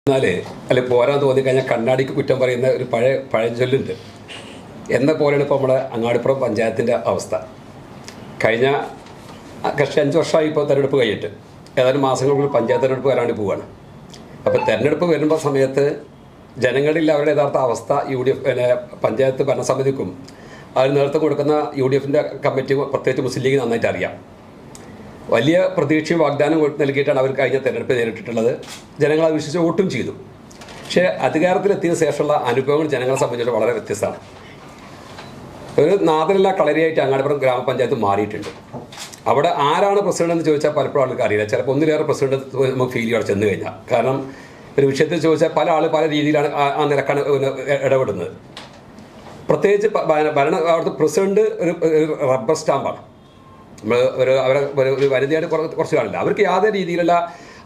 എന്നാല് അല്ലെ പോരാൻ തോന്നിക്കഴിഞ്ഞാൽ കണ്ണാടിക്ക് കുറ്റം പറയുന്ന ഒരു പഴഞ്ചൊല്ലുണ്ട്. എന്ന പോലെയാണ് ഇപ്പോൾ നമ്മുടെ അങ്ങാടിപ്പുറം പഞ്ചായത്തിൻ്റെ അവസ്ഥ. കഴിഞ്ഞ 5 വർഷമായി ഇപ്പോൾ തെരഞ്ഞെടുപ്പ് കഴിഞ്ഞിട്ട് ഏതാനും മാസങ്ങൾക്കുള്ളിൽ പഞ്ചായത്ത് തെരഞ്ഞെടുപ്പ് വരാൻ പോവുകയാണ്. അപ്പോൾ തെരഞ്ഞെടുപ്പ് വരുമ്പോൾ സമയത്ത് ജനങ്ങളിൽ അവരുടെ യഥാർത്ഥ അവസ്ഥ UDF പഞ്ചായത്ത് ഭരണസമിതിക്കും അതിന് നേതൃത്വം കൊടുക്കുന്ന UDFൻ്റെ കമ്മിറ്റി, പ്രത്യേകിച്ച് മുസ്ലിം ലീഗ് നന്നായിട്ട് അറിയാം. വലിയ പ്രതീക്ഷയും വാഗ്ദാനം നൽകിയിട്ടാണ് അവർ കഴിഞ്ഞ തെരഞ്ഞെടുപ്പ് നേരിട്ടിട്ടുള്ളത്. ജനങ്ങൾ അത് വിശ്വസിച്ച് വോട്ടും ചെയ്തു. പക്ഷേ അധികാരത്തിലെത്തിയ ശേഷമുള്ള അനുഭവങ്ങൾ ജനങ്ങളെ സംബന്ധിച്ചിട്ട് വളരെ വ്യത്യസ്തമാണ്. ഒരു നാദനില്ല കളരിയായിട്ട് അങ്ങാടിപ്പുറം ഗ്രാമപഞ്ചായത്ത് മാറിയിട്ടുണ്ട്. അവിടെ ആരാണ് പ്രസിഡന്റ് എന്ന് ചോദിച്ചാൽ പലപ്പോഴും ആൾക്ക് അറിയില്ല. ചിലപ്പോൾ ഒന്നിലേറെ പ്രസിഡന്റ് നമുക്ക് ഫീൽ അവിടെ ചെന്ന് കഴിഞ്ഞാൽ. കാരണം ഒരു വിഷയത്തിൽ ചോദിച്ചാൽ പല രീതിയിലാണ് ആ നിലക്കാണ് ഇടപെടുന്നത്. പ്രത്യേകിച്ച് അവിടുത്തെ പ്രസിഡന്റ് ഒരു റബ്ബർ സ്റ്റാമ്പാണ്. നമ്മൾ ഒരു വനിതയായിട്ട് കുറച്ച് കാണില്ല. അവർക്ക് യാതൊരു രീതിയിലുള്ള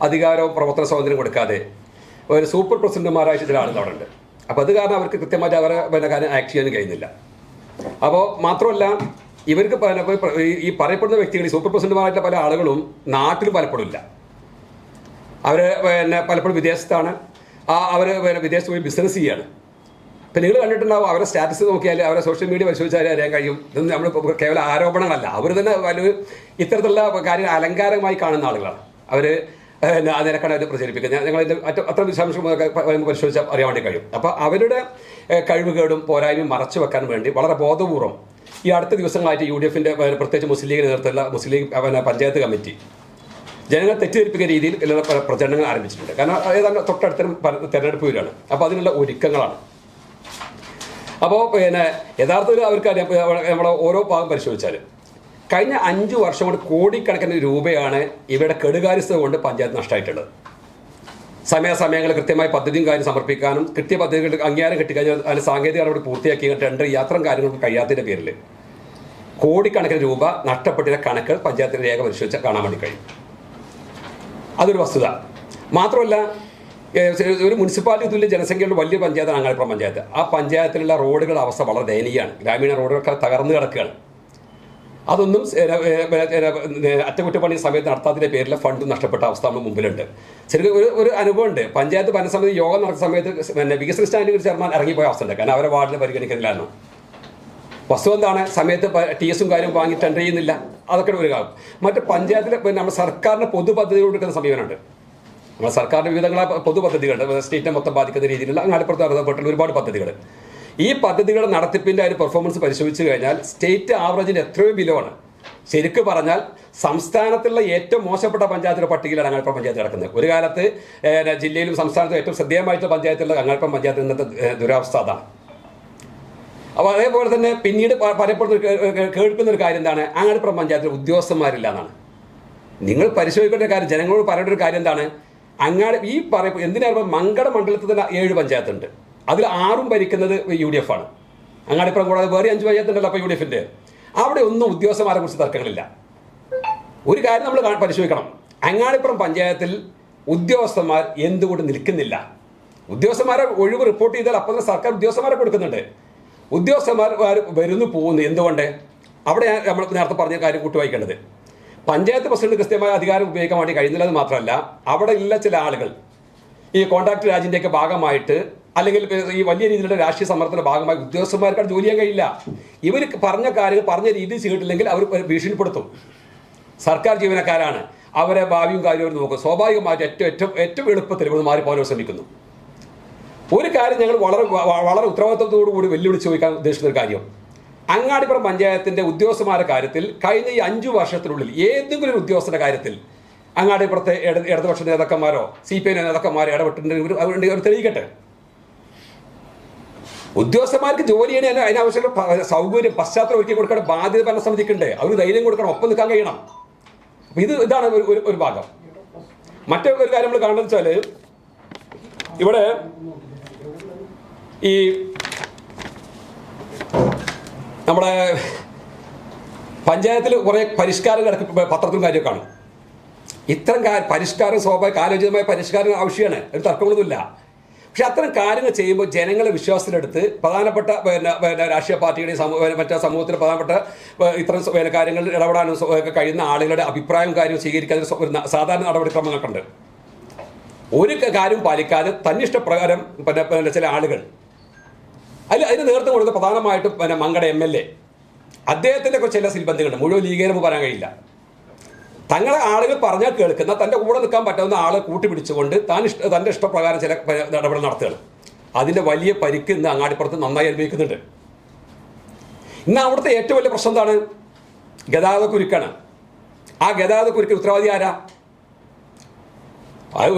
അധികാരവും പ്രവർത്തന സ്വാതന്ത്ര്യം കൊടുക്കാതെ ഒരു സൂപ്പർ പ്രസിഡന്റുമാരായിട്ട് ചില ആളുകൾ അവിടെ ഉണ്ട്. അപ്പോൾ അത് കാരണം അവർക്ക് കൃത്യമായിട്ട് അവരെ കാര്യം ആക്ട് ചെയ്യാൻ കഴിയുന്നില്ല. അപ്പോൾ മാത്രമല്ല ഇവർക്ക് ഈ പറയപ്പെടുന്ന വ്യക്തികൾ, ഈ സൂപ്പർ പ്രസിഡന്റുമാരായിട്ടുള്ള പല ആളുകളും നാട്ടിലും പലപ്പോഴും ഇല്ല. അവർ പലപ്പോഴും വിദേശത്താണ്. അവർ വിദേശത്ത് പോയി ബിസിനസ് ചെയ്യാണ്. ഇപ്പം നിങ്ങൾ കണ്ടിട്ടുണ്ടാവും, അവരുടെ സ്റ്റാറ്റസ് നോക്കിയാൽ, അവരെ സോഷ്യൽ മീഡിയ പരിശോധിച്ചാൽ അറിയാൻ കഴിയും. ഇതൊന്നും നമ്മൾ കേവല ആരോപണങ്ങളല്ല. അവർ തന്നെ വലിയ ഇത്തരത്തിലുള്ള കാര്യം അലങ്കാരമായി കാണുന്ന ആളുകളാണ്. അവർ ആ നിലക്കാണ് അവർ പ്രചരിപ്പിക്കുന്നത്. ഞങ്ങളതിൻ്റെ അത്ര വിശദാംശം പരിശോധിച്ചാൽ അറിയാൻ വേണ്ടി കഴിയും. അപ്പോൾ അവരുടെ കഴിവുകേടും പോരായ്മയും മറച്ചു വെക്കാൻ വേണ്ടി വളരെ ബോധപൂർവം ഈ അടുത്ത ദിവസങ്ങളായിട്ട് UDFൻ്റെ പ്രത്യേകിച്ച് മുസ്ലിം ലീഗിന് നേതൃത്വമുള്ള മുസ്ലിം ലീഗ് പഞ്ചായത്ത് കമ്മിറ്റി ജനങ്ങൾ തെറ്റിദ്ധരിപ്പിക്കുന്ന രീതിയിൽ പ്രചരണങ്ങൾ ആരംഭിച്ചിട്ടുണ്ട്. കാരണം ഏതാണ്ട് തൊട്ടടുത്ത തെരഞ്ഞെടുപ്പ് വരികയാണ്. അപ്പോൾ അതിനുള്ള ഒരുക്കങ്ങളാണ്. അപ്പോൾ യഥാർത്ഥത്തിൽ അവർക്കറിയാം, നമ്മളെ ഓരോ ഭാഗം പരിശോധിച്ചാൽ കഴിഞ്ഞ 5 വർഷം കൊണ്ട് കോടിക്കണക്കിന് രൂപയാണ് ഇവരുടെ കെടുകാര്യസ്ഥത കൊണ്ട് പഞ്ചായത്ത് നഷ്ടമായിട്ടുള്ളത്. സമയാസമയങ്ങളിൽ കൃത്യമായി പദ്ധതിയും കാര്യം സമർപ്പിക്കാനും കൃത്യ പദ്ധതികൾക്ക് അംഗീകാരം കിട്ടിക്കഴിഞ്ഞാൽ അതിന് സാങ്കേതിക നടപടി പൂർത്തിയാക്കി ടെൻഡർ യാത്രയും കാര്യങ്ങൾക്ക് കഴിയാത്തതിൻ്റെ പേരിൽ കോടിക്കണക്കിന് രൂപ നഷ്ടപ്പെട്ടിരുന്ന കണക്കുകൾ പഞ്ചായത്തിൻ്റെ രേഖ പരിശോധിച്ചാൽ കാണാൻ വേണ്ടി കഴിയും. അതൊരു വസ്തുത. മാത്രമല്ല, ഒരു മുനിസിപ്പാലിറ്റി തുല്യ ജനസംഖ്യയുള്ള വലിയ പഞ്ചായത്താണ് അങ്ങാടിപ്പുറം പഞ്ചായത്ത്. ആ പഞ്ചായത്തിലുള്ള റോഡുകളുടെ അവസ്ഥ വളരെ ദയനീയമാണ്. ഗ്രാമീണ റോഡുകളൊക്കെ തകർന്നു കിടക്കുകയാണ്. അതൊന്നും അറ്റകുറ്റപ്പണി സമയത്ത് നടത്താത്തതിൻ്റെ പേരിൽ ഫണ്ട് നഷ്ടപ്പെട്ട അവസ്ഥ നമ്മുടെ മുമ്പിലുണ്ട്. ശരിക്കും ഒരു അനുഭവമുണ്ട്. പഞ്ചായത്ത് ഭരണസമിതി യോഗം നടക്കുന്ന സമയത്ത് വികസന സ്റ്റാൻഡിംഗ് ചെയർമാൻ ഇറങ്ങിപ്പോയ അവസ്ഥ ഉണ്ട്. കാരണം അവരെ വാർഡിൽ പരിഗണിക്കുന്നില്ലായിരുന്നു. വസ്തു എന്താണ്, സമയത്ത് TS കാര്യം വാങ്ങി ടെൻഡർ ചെയ്യുന്നില്ല. അതൊക്കെ ഒരു കാര്യം. മറ്റ് പഞ്ചായത്തിൽ നമ്മുടെ സർക്കാരിൻ്റെ പൊതു പദ്ധതികൾ കൊടുക്കുന്ന സമീപനമുണ്ട്. നമ്മുടെ സർക്കാരിൻ്റെ വിവിധങ്ങളായ പൊതു പദ്ധതികളുണ്ട്. സ്റ്റേറ്റിനെ മൊത്തം ബാധിക്കുന്ന രീതിയിലുള്ള അങ്ങാടിപ്പുറത്ത് ബന്ധപ്പെട്ടുള്ള ഒരുപാട് പദ്ധതികൾ. ഈ പദ്ധതികളുടെ നടത്തിപ്പിൻ്റെ ഒരു പെർഫോമൻസ് പരിശോധിച്ച് കഴിഞ്ഞാൽ സ്റ്റേറ്റ് ആവറേജിന് എത്രയോ ബിലോ ആണ്. ശരിക്കും പറഞ്ഞാൽ സംസ്ഥാനത്തുള്ള ഏറ്റവും മോശപ്പെട്ട പഞ്ചായത്തിൻ്റെ പട്ടികയിലാണ് അങ്ങാടിപ്പുറം പഞ്ചായത്ത് കിടക്കുന്നത്. ഒരു കാലത്ത് ജില്ലയിലും സംസ്ഥാനത്തും ഏറ്റവും ശ്രദ്ധേയമായിട്ടുള്ള പഞ്ചായത്തുള്ള അങ്ങാടിപ്പുറം പഞ്ചായത്ത് ഇന്നത്തെ ദുരവസ്ഥ അതാണ്. അപ്പോൾ അതേപോലെ തന്നെ പിന്നീട് പലപ്പോഴും കേൾക്കുന്ന ഒരു കാര്യം എന്താണ്, അങ്ങാടിപ്പുറം പഞ്ചായത്തിൽ ഉദ്യോഗസ്ഥന്മാരില്ല എന്നാണ്. നിങ്ങൾ പരിശോധിക്കേണ്ട കാര്യം, ജനങ്ങളോട് പറയേണ്ട ഒരു കാര്യം എന്താണ്, ഈ എന്തിനാണ് മങ്കട മണ്ഡലത്തിൽ തന്നെ 7 പഞ്ചായത്തുണ്ട്. അതിൽ 6 ഭരിക്കുന്നത് UDF ആണ്. അങ്ങാടിപ്പുറം കൂടാതെ വേറെ 5 പഞ്ചായത്തുണ്ടല്ലോ അപ്പോൾ UDFൻ്റെ. അവിടെ ഒന്നും ഉദ്യോഗസ്ഥന്മാരെ കുറിച്ച് തർക്കങ്ങളില്ല. ഒരു കാര്യം നമ്മൾ പരിശോധിക്കണം, അങ്ങാടിപ്പുറം പഞ്ചായത്തിൽ ഉദ്യോഗസ്ഥന്മാർ എന്തുകൊണ്ട് നിൽക്കുന്നില്ല? ഉദ്യോഗസ്ഥന്മാരെ ഒഴിവ് റിപ്പോർട്ട് ചെയ്താൽ അപ്പം തന്നെ സർക്കാർ ഉദ്യോഗസ്ഥന്മാരെ കൊടുക്കുന്നുണ്ട്. ഉദ്യോഗസ്ഥന്മാർ വരുന്നു പോകുന്നു. എന്തുകൊണ്ട്? അവിടെ നമ്മൾ നേരത്തെ പറഞ്ഞ കാര്യം കൂട്ടുവായിക്കേണ്ടത്, പഞ്ചായത്ത് പ്രസിഡന്റ് കൃത്യമായ അധികാരം ഉപയോഗിക്കാൻ വേണ്ടി കഴിയുന്നില്ലെന്ന് മാത്രമല്ല, അവിടെ ഉള്ള ചില ആളുകൾ ഈ കോൺട്രാക്ട് രാജിൻ്റെയൊക്കെ ഭാഗമായിട്ട് അല്ലെങ്കിൽ ഈ വലിയ രീതിയിലുള്ള രാഷ്ട്രീയ സമ്മർദ്ദത്തിന്റെ ഭാഗമായി ഉദ്യോഗസ്ഥന്മാർക്ക് ജോലി ചെയ്യാൻ കഴിയില്ല. ഇവർ പറഞ്ഞ കാര്യങ്ങൾ പറഞ്ഞ രീതിയിൽ ചെയ്തിട്ടില്ലെങ്കിൽ അവർ ഭീഷണിപ്പെടുത്തും. സർക്കാർ ജീവനക്കാരാണ്, അവരെ ഭാവിയും കാര്യവും അവർ നോക്കും. സ്വാഭാവികമായിട്ട് ഏറ്റവും എളുപ്പത്തിൽ ഇവർ മാറിപ്പോകാൻ ശ്രമിക്കുന്നു. ഒരു കാര്യം ഞങ്ങൾ വളരെ ഉത്തരവാദിത്വത്തോടു കൂടി വെല്ലുവിളിച്ച് ചോദിക്കാൻ ഉദ്ദേശിക്കുന്ന ഒരു കാര്യം, അങ്ങാടിപ്പുറം പഞ്ചായത്തിൻ്റെ ഉദ്യോഗസ്ഥന്മാരുടെ കാര്യത്തിൽ കഴിഞ്ഞ ഈ 5 വർഷത്തിനുള്ളിൽ ഏതെങ്കിലും ഒരു ഉദ്യോഗസ്ഥരുടെ കാര്യത്തിൽ അങ്ങാടിപ്പുറത്തെ ഇടതുപക്ഷ നേതാക്കന്മാരോ CPI നേതാക്കന്മാരോ ഇടപെട്ടിട്ടുണ്ടെങ്കിൽ അവർ തെളിയിക്കട്ടെ. ഉദ്യോഗസ്ഥന്മാർക്ക് ജോലി ചെയ്യണേ അതിനാവശ്യമുള്ള സൗകര്യം പശ്ചാത്തലം ഒരുക്കി കൊടുക്കേണ്ട ബാധ്യത ഭരണസമിതിക്കുണ്ട്. അവർ ധൈര്യം കൊടുക്കണം, ഒപ്പം നിൽക്കാൻ കഴിയണം. അപ്പോൾ ഇതാണ് ഒരു ഭാഗം. മറ്റൊരു കാര്യം നമ്മൾ കാണുന്നത് വെച്ചാൽ, ഇവിടെ ഈ നമ്മുടെ പഞ്ചായത്തിൽ കുറേ പരിഷ്കാരം പത്രത്തിലും കാര്യമൊക്കെ കാണും. ഇത്തരം പരിഷ്കാരം സ്വാഭാവിക കാലോചിതമായ പരിഷ്കാരം ആവശ്യമാണ്, ഒരു തർക്കങ്ങളൊന്നുമില്ല. പക്ഷെ അത്തരം കാര്യങ്ങൾ ചെയ്യുമ്പോൾ ജനങ്ങളെ വിശ്വാസത്തിലെടുത്ത് പ്രധാനപ്പെട്ട രാഷ്ട്രീയ പാർട്ടികളുടെയും മറ്റേ സമൂഹത്തിലെ പ്രധാനപ്പെട്ട ഇത്തരം കാര്യങ്ങളിൽ ഇടപെടാനും കഴിയുന്ന ആളുകളുടെ അഭിപ്രായവും കാര്യവും സ്വീകരിക്കാൻ സാധാരണ നടപടിക്രമങ്ങൾക്കുണ്ട്. ഒരു കാര്യം പാലിക്കാതെ തന്നിഷ്ടപ്രകാരം ചില ആളുകൾ അതിന് നേതൃത്വം കൊടുത്ത പ്രധാനമായിട്ടും മങ്കട MLA അദ്ദേഹത്തിൻ്റെ ചില സിൽബന്ധികളുണ്ട്. മുഴുവൻ ലീഗേരെന്ന് പറയാൻ കഴിയില്ല. തങ്ങളെ ആളുകൾ പറഞ്ഞാൽ കേൾക്കുന്ന തൻ്റെ കൂടെ നിൽക്കാൻ പറ്റാവുന്ന ആളെ കൂട്ടിപ്പിടിച്ചുകൊണ്ട് തൻ്റെ ഇഷ്ടപ്രകാരം ചില ഇടപെടൽ നടത്തുകയാണ്. അതിൻ്റെ വലിയ പരിക്ക് ഇന്ന് അങ്ങാടിപ്പുറത്ത് നന്നായി അനുഭവിക്കുന്നുണ്ട്. ഇന്ന് അവിടുത്തെ ഏറ്റവും വലിയ പ്രശ്നം എന്താണ്? ഗതാഗതക്കുരുക്കാണ്. ആ ഗതാഗതക്കുരുക്കിന് ഉത്തരവാദി ആരാ?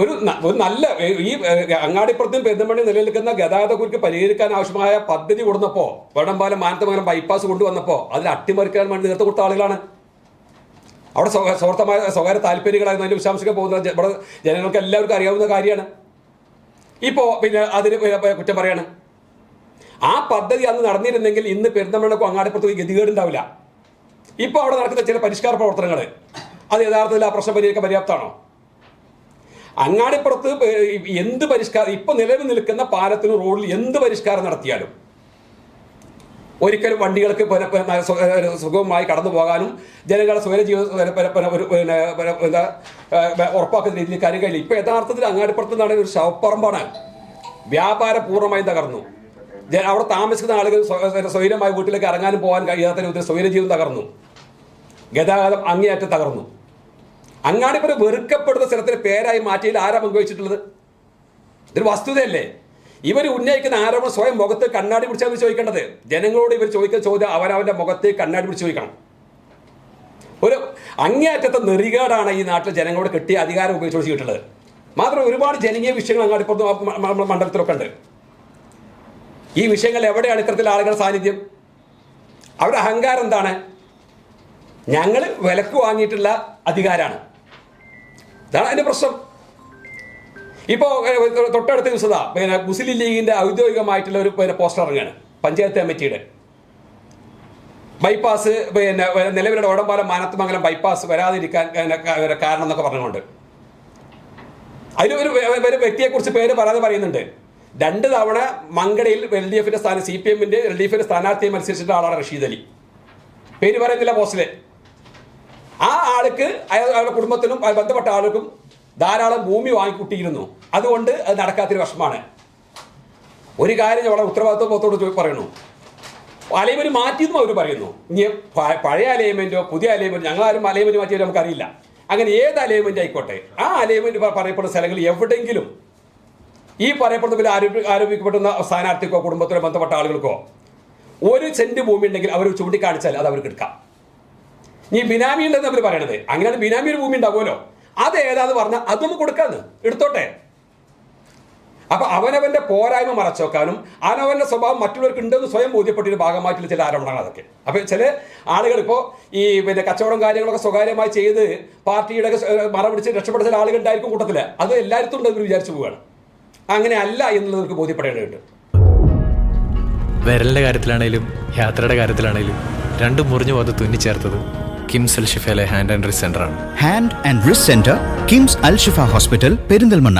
ഒരു നല്ല ഈ അങ്ങാടിപ്പുറത്തും പെരുന്തൽമണ്ണ നിലനിൽക്കുന്ന ഗതാഗതക്കുരുക്ക് പരിഹരിക്കാൻ ആവശ്യമായ പദ്ധതി കൊടുന്നപ്പോൾ വടംപാലം മാനന്തമംഗലം ബൈപ്പാസ് കൊണ്ടുവന്നപ്പോൾ അതിൽ അട്ടിമറിക്കാൻ വേണ്ടി നേതൃത്വം കൊടുത്ത ആളുകളാണ്. അവിടെ സ്വകാര്യ താല്പര്യങ്ങളായിരുന്നു അതിൻ്റെ വിശാംശങ്ങൾ പോകുന്നത്. ഇവിടെ ജനങ്ങൾക്ക് എല്ലാവർക്കും അറിയാവുന്ന കാര്യമാണ്. ഇപ്പോൾ പിന്നെ അതിന് കുറ്റം പറയാണ്. ആ പദ്ധതി അന്ന് നടന്നിരുന്നെങ്കിൽ ഇന്ന് പെരുന്തൽമണ്ണക്കും അങ്ങാടിപ്പുറത്തും ഈ ഗതികേടുണ്ടാവില്ല. ഇപ്പോൾ അവിടെ നടക്കുന്ന ചില പരിഷ്കാര പ്രവർത്തനങ്ങൾ അത് യഥാർത്ഥത്തിൽ ആ പ്രശ്നം പരിഹരിക്കാൻ പര്യാപ്തമാണോ? അങ്ങാടിപ്പുറത്ത് എന്ത് പരിഷ്കാരം, ഇപ്പൊ നിലവിൽ നിൽക്കുന്ന പാലത്തിനും റോഡിൽ എന്ത് പരിഷ്കാരം നടത്തിയാലും ഒരിക്കലും വണ്ടികൾക്ക് സുഗമമായി കടന്നു പോകാനും ജനങ്ങളുടെ സ്വയ ജീവിതം ഉറപ്പാക്കുന്ന രീതിയിൽ കാര്യം കഴിയില്ല. ഇപ്പൊ യഥാർത്ഥത്തിൽ അങ്ങാടിപ്പുറത്ത് നിന്നാണ് ഒരു ശവപ്പറമ്പാണ്. വ്യാപാരം പൂർണ്ണമായും തകർന്നു. അവിടെ താമസിക്കുന്ന ആളുകൾ സ്വൈരമായി വീട്ടിലേക്ക് ഇറങ്ങാനും പോകാൻ കഴിയാത്ത രീതിയിൽ സ്വൈര ജീവിതം തകർന്നു. ഗതാഗതം അങ്ങേയറ്റം തകർന്നു. അങ്ങാടിപ്പുറം വെറുക്കപ്പെടുന്ന സ്ഥലത്തിന് പേരായി മാറ്റിയിൽ ആരാ പങ്കുവച്ചിട്ടുള്ളത്? ഇതൊരു വസ്തുതയല്ലേ? ഇവർ ഉന്നയിക്കുന്ന ആരോപണം സ്വയം മുഖത്ത് കണ്ണാടി പിടിച്ചാൽ ചോദിക്കേണ്ടത്. ജനങ്ങളോട് ഇവർ ചോദിക്കുന്ന ചോദ്യം അവരവൻ്റെ മുഖത്ത് കണ്ണാടി പിടിച്ച് ചോദിക്കണം. ഒരു അങ്ങേയറ്റത്തെ നെറികേടാണ് ഈ നാട്ടിൽ ജനങ്ങളോട് കിട്ടിയ അധികാരം ഉപയോഗിച്ച് കിട്ടുള്ളത്. മാത്രം ഒരുപാട് ജനകീയ വിഷയങ്ങൾ അങ്ങാടിപ്പുറത്ത് മണ്ഡലത്തിലൊക്കെ ഉണ്ട്. ഈ വിഷയങ്ങൾ എവിടെയാണ് ഇത്തരത്തിൽ ആളുകളുടെ സാന്നിധ്യം? അവരുടെ അഹങ്കാരം എന്താണ്? ഞങ്ങൾ വിലക്ക് വാങ്ങിയിട്ടുള്ള അധികാരമാണ്. ഇതാണ് അതിൻ്റെ പ്രശ്നം. ഇപ്പോൾ തൊട്ടടുത്ത ദിവസത മുസ്ലിം ലീഗിൻ്റെ ഔദ്യോഗികമായിട്ടുള്ള ഒരു പോസ്റ്റർ ഇറങ്ങുകയാണ്. പഞ്ചായത്ത് കമ്മിറ്റിയുടെ ബൈപ്പാസ് നിലവിലുള്ള ഓടമ്പാലം മാനത്തമംഗലം ബൈപ്പാസ് വരാതിരിക്കാൻ കാരണം എന്നൊക്കെ പറഞ്ഞുകൊണ്ട് അതിലൊരു വ്യക്തിയെക്കുറിച്ച് പേര് പറയാതെ പറയുന്നുണ്ട്. 2 തവണ മങ്കടയിൽ LDFിൻ്റെ CPMൻ്റെ LDFിൻ്റെ സ്ഥാനാർത്ഥിയെ മത്സരിച്ചിട്ട ആളാണ് റഷീദ് അലി. പേര് പറയുന്നില്ല പോസ്റ്റില്. ആ ആൾക്ക് അയാളുടെ കുടുംബത്തിനും ബന്ധപ്പെട്ട ആളുകൾക്കും ധാരാളം ഭൂമി വാങ്ങിക്കൂട്ടിയിരുന്നു. അതുകൊണ്ട് അത് നടക്കാത്തൊരു വിഷമാണ്. ഒരു കാര്യം വളരെ ഉത്തരവാദിത്വത്തോട് പറയുന്നു, അലൈൻമെന്റ് മാറ്റിയെന്നും അവർ പറയുന്നു. ഇനി പഴയ അലൈൻമെന്റോ പുതിയ അലൈൻമെന്റോ, ഞങ്ങളാരും അലൈൻമെന്റ് മാറ്റിയാലും നമുക്കറിയില്ല. അങ്ങനെ ഏത് അലൈൻമെന്റ് ആയിക്കോട്ടെ, ആ അലൈൻമെന്റ് പറയപ്പെടുന്ന സ്ഥലങ്ങളിൽ എവിടെയെങ്കിലും ഈ പറയപ്പെടുന്ന ആരോപിക്കപ്പെടുന്ന സ്ഥാനാർത്ഥിക്കോ കുടുംബത്തിനോ ബന്ധപ്പെട്ട ആളുകൾക്കോ 1 സെന്റ് ഭൂമി ഉണ്ടെങ്കിൽ അവർ ചൂണ്ടിക്കാണിച്ചാൽ അത് അവർക്ക് എടുക്കാം. ഈ ബിനാമി ഉണ്ടെന്ന് അവർ പറയണത്, അങ്ങനെയാണ് ബിനാമിയുടെ ഭൂമി ഉണ്ടാവുമല്ലോ, അത് ഏതാന്ന് പറഞ്ഞാൽ അതൊന്നും കൊടുക്കാന്ന് എടുത്തോട്ടെ. അപ്പൊ അവനവന്റെ പോരായ്മ മറച്ചുവെക്കാനും അവനവന്റെ സ്വഭാവം മറ്റുള്ളവർക്ക് ഉണ്ടെന്ന് സ്വയം ബോധ്യപ്പെട്ടൊരു ഭാഗമായിട്ടുള്ള ചില ആരോപണങ്ങൾ അതൊക്കെ. അപ്പൊ ചില ആളുകൾ ഇപ്പോൾ ഈ കച്ചവടം കാര്യങ്ങളൊക്കെ സ്വകാര്യമായി ചെയ്ത് പാർട്ടിയുടെ മറ പിടിച്ച് രക്ഷപ്പെട്ട ചില ആളുകൾ ഉണ്ടായിരിക്കും കൂട്ടത്തില്. അത് എല്ലായിടത്തും ഉണ്ടെന്ന് വിചാരിച്ചു പോവുകയാണ്. അങ്ങനെ അല്ല എന്നുള്ളവർക്ക് ബോധ്യപ്പെടേണ്ടതുണ്ട്. വിരലിന്റെ കാര്യത്തിലാണേലും യാത്രയുടെ കാര്യത്തിലാണേലും രണ്ടും മുറിഞ്ഞു പോകാതെ തുന്നിച്ചേർത്തത് കിംസ് അൽ ഷിഫയിലെ ഹാൻഡ് ആൻഡ് റിസ്റ്റ് സെന്ററാണ്. Hand and wrist centre, KIMS Al Shifa hospital, Perinthalmanna.